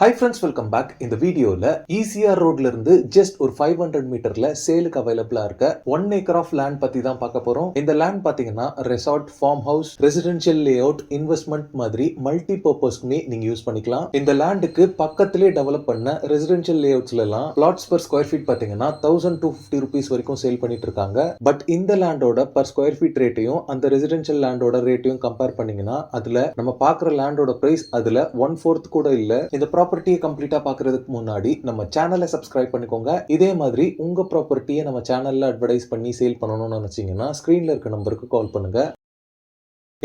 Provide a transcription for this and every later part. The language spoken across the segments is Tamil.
Hi friends, welcome back. இந்த வீடியோவில் ஈசிஆர் ரோட்ல இருந்து ஜஸ்ட் ஒரு 500 மீட்டர்ல சேலுக்கு அவைலபிளா இருக்க 1 ஏக்கர் ஆஃப் லேண்ட் பத்தி தான் பார்க்க போறோம். இந்த லேண்ட் பாத்தீங்கன்னா resort, farm house, residential lay out, investment மாதிரி மல்டி பர்பஸ்க்குமே நீங்க யூஸ் பண்ணிக்கலாம். இந்த லேண்டுக்கு பக்கத்திலே டெவலப் பண்ண ரெசிடென்ஷியல் லே அவுட்ஸ்ல எல்லாம் பிளாட்ஸ் பர் ஸ்கொயர் ஃபீட் பாத்தீங்கன்னா 1250 rupees வரைக்கும் சேல் பண்ணிட்டு இருக்காங்க. பட் இந்த லேண்டோட பர் ஸ்கொயர் ஃபீட் ரேட்டையும் அந்த ரெசிடென்ஷியல் லேண்டோட ரேட்டையும் கம்பேர் பண்ணீங்கன்னா அதுல நம்ம பார்க்குற லேண்டோட பிரைஸ் அதுல 1/4 கூட இல்ல. இந்த ப்ராப்பர்ட்டியை கம்ப்ளீட்டா பாக்குறதுக்கு முன்னாடி நம்ம சேனலை சப்ஸ்கிரைப் பண்ணிக்கோங்க. இதே மாதிரி உங்க ப்ராப்பர்ட்டியை நம்ம சேனல்ல அட்வர்டைஸ் பண்ணி சேல் பண்ணணும்னு நினைச்சீங்கன்னா ஸ்கிரீன்ல இருக்க நம்பருக்கு கால் பண்ணுங்க.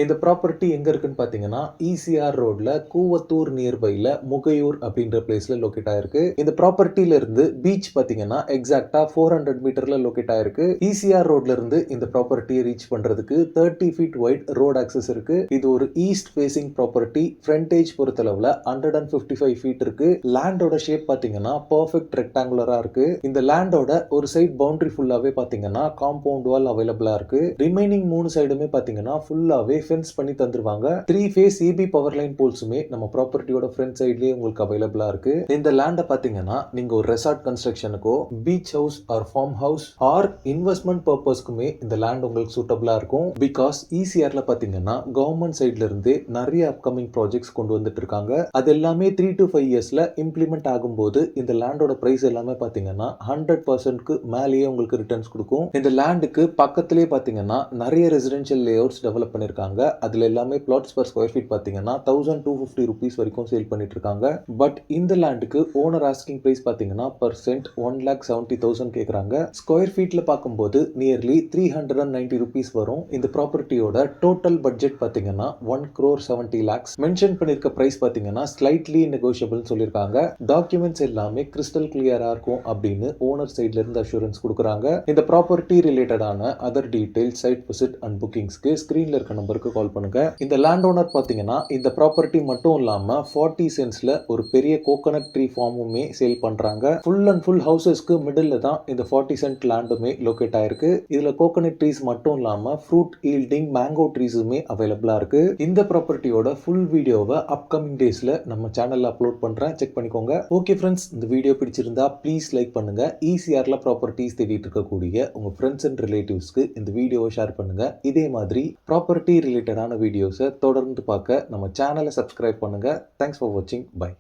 இந்த ப்ராப்பர்ட்டி எங்க இருக்குன்னு பாத்தீங்கன்னா ஈசிஆர் ரோட்ல கூவத்தூர் நியர்பைல முகையூர் அப்படின்ற பிளேஸ்ல லொகேட் ஆயிருக்கு. இந்த ப்ராப்பர்ட்டில இருந்து பீச் பாத்தீங்கன்னா எக்ஸாக்டா 400 மீட்டர்ல லொகேட் ஆயிருக்கு. ஈசிஆர் ரோட்ல இருந்து இந்த ப்ராப்பர்ட்டியை ரீச் பண்றதுக்கு 30 feet வைட் ரோட் ஆக்சஸ் இருக்கு. இது ஒரு ஈஸ்ட் ஃபேசிங் ப்ராப்பர்ட்டி. ஃப்ரண்டேஜ் பொறுத்தளவுல 155 feet இருக்கு. லேண்டோட ஷேப் பாத்தீங்கன்னா பர்ஃபெக்ட் ரெக்டாங்குலரா இருக்கு. இந்த லேண்டோட ஒரு சைட் பவுண்டரி ஃபுல்லாவே பாத்தீங்கன்னா காம்பவுண்ட் வால் அவைலபிளா இருக்கு. ரிமைனிங் 3 சைடுமே பாத்தீங்கன்னா ஃபுல்லாவே ஃபென்ஸ் பண்ணி தந்துருவாங்க. 3 phase EB பவர் லைன் போல்ஸுமே நம்ம ப்ராப்பர்ட்டியோட ஃப்ரண்ட் சைட்லயே உங்களுக்கு அவைலபிளா இருக்கு. இந்த லேண்ட பாத்தீங்கன்னா நீங்க ஒரு ரெசார்ட் கன்ஸ்ட்ரக்ஷனுக்கோ, beach house or farm house or investment பர்பஸ்க்குமே இந்த லேண்ட் உங்களுக்கு சூட்டபிளா இருக்கும். பிகாஸ் ஈசிஆர்ல பாத்தீங்கன்னா கவர்மெண்ட் சைட்ல இருந்து நிறைய அப்கமிங் ப்ராஜெக்ட்ஸ் கொண்டு வந்துட்டு இருக்காங்க. அது எல்லாமே 3 to 5 yearsல இம்ப்ளிமெண்ட் ஆகும்போது இந்த லேண்டோட பிரைஸ் எல்லாமே பாத்தீங்கன்னா 100%க்கு மேலேயே உங்களுக்கு ரிட்டர்ன்ஸ் கொடுக்கும். இந்த லேண்டுக்கு பக்கத்திலே பாத்தீங்கன்னா நிறைய ரெசிடென்ஷியல் லே அவுட்ஸ் டெவலப் பண்ணிருக்காங்க. அதுல எல்லாமே பிளாட்ஸ் பர் ஸ்கொயர் ஃபீட் பாத்தீங்கன்னா 1250 rupees வரைக்கும் சேல் பண்ணிட்டு இருக்காங்க. பட் இந்த லேண்டுக்கு ஓனர் ஆஸ்கிங் பிரைஸ் பாத்தீங்கன்னா பர் சென்ட் 1,70,000 கேக்குறாங்க. ஸ்கொயர் ஃபீட்ல பார்க்கும்போது நியர்லி 390 rupees வரும். இந்த ப்ராப்பர்ட்டியோட டோட்டல் பட்ஜெட் பாத்தீங்கன்னா 1,70 lakhs. மென்ஷன் பண்ணிருக்க பிரைஸ் பாத்தீங்கன்னா ஸ்லைட்லி நெகோஷியபிள் சொல்லிருக்காங்க. டாக்குமெண்ட்ஸ் எல்லாமே கிறிஸ்டல் கிளியரா இருக்கும் அப்படின்னு ஓனர் சைட்ல இருந்து அஷூரன்ஸ் கொடுக்குறாங்க. இந்த ப்ராப்பர்ட்டி ரிலேட்டடான other details, site visit and புக்கிங்ஸ்க்கு ஸ்கிரீன்ல இருக்க நம்பருக்கு கால் பண்ணுங்க. இந்த லேண்ட் ஓனர் பாத்தீங்கன்னா இந்த ப்ராப்பர்ட்டி மட்டும் இல்லாம 40 சென்ட்ஸ்ல ஒரு பெரிய கோகனட் ட்ரீ ஃபார்முமே சேல் பண்றாங்க. ஃபுல் அண்ட் ஃபுல் ஹவுசஸ்க்கு மிடில்ல தான் இந்த 40 சென்ட் லேண்டுமே லொகேட் ஆயிருக்கு. இதுல கோகனட் ட்ரீஸ் மட்டும் இல்லாம ஃப்ரூட் ஈல்டிங் மேங்கோ ட்ரீஸுமே அவைலபிளா இருக்கு. இந்த ப்ராப்பர்ட்டியோட ஃபுல் வீடியோவை அப்கமிங் டேஸ்ல நம்ம சேனல்ல அப்லோட் பண்றேன், செக் பண்ணிக்கோங்க. ஓகே ஃப்ரெண்ட்ஸ், இந்த வீடியோ பிடிச்சிருந்தா ப்ளீஸ் லைக் பண்ணுங்க. ஈசிஆர்ல ப்ராப்பர்ட்டிஸ் தேடிட்டு இருக்கக்கூடிய உங்க ஃப்ரெண்ட்ஸ் அண்ட் ரிலேட்டிவ்ஸ்க்கு இந்த வீடியோவை ஷேர் பண்ணுங்க. இதே மாதிரி ப்ராப்பர்ட்டி ரிலேட்டடான வீடியோஸை தொடர்ந்து பார்க்க நம்ம சேனலை சப்ஸ்கிரைப் பண்ணுங்க. தேங்க்ஸ் ஃபார் வாட்சிங். பை.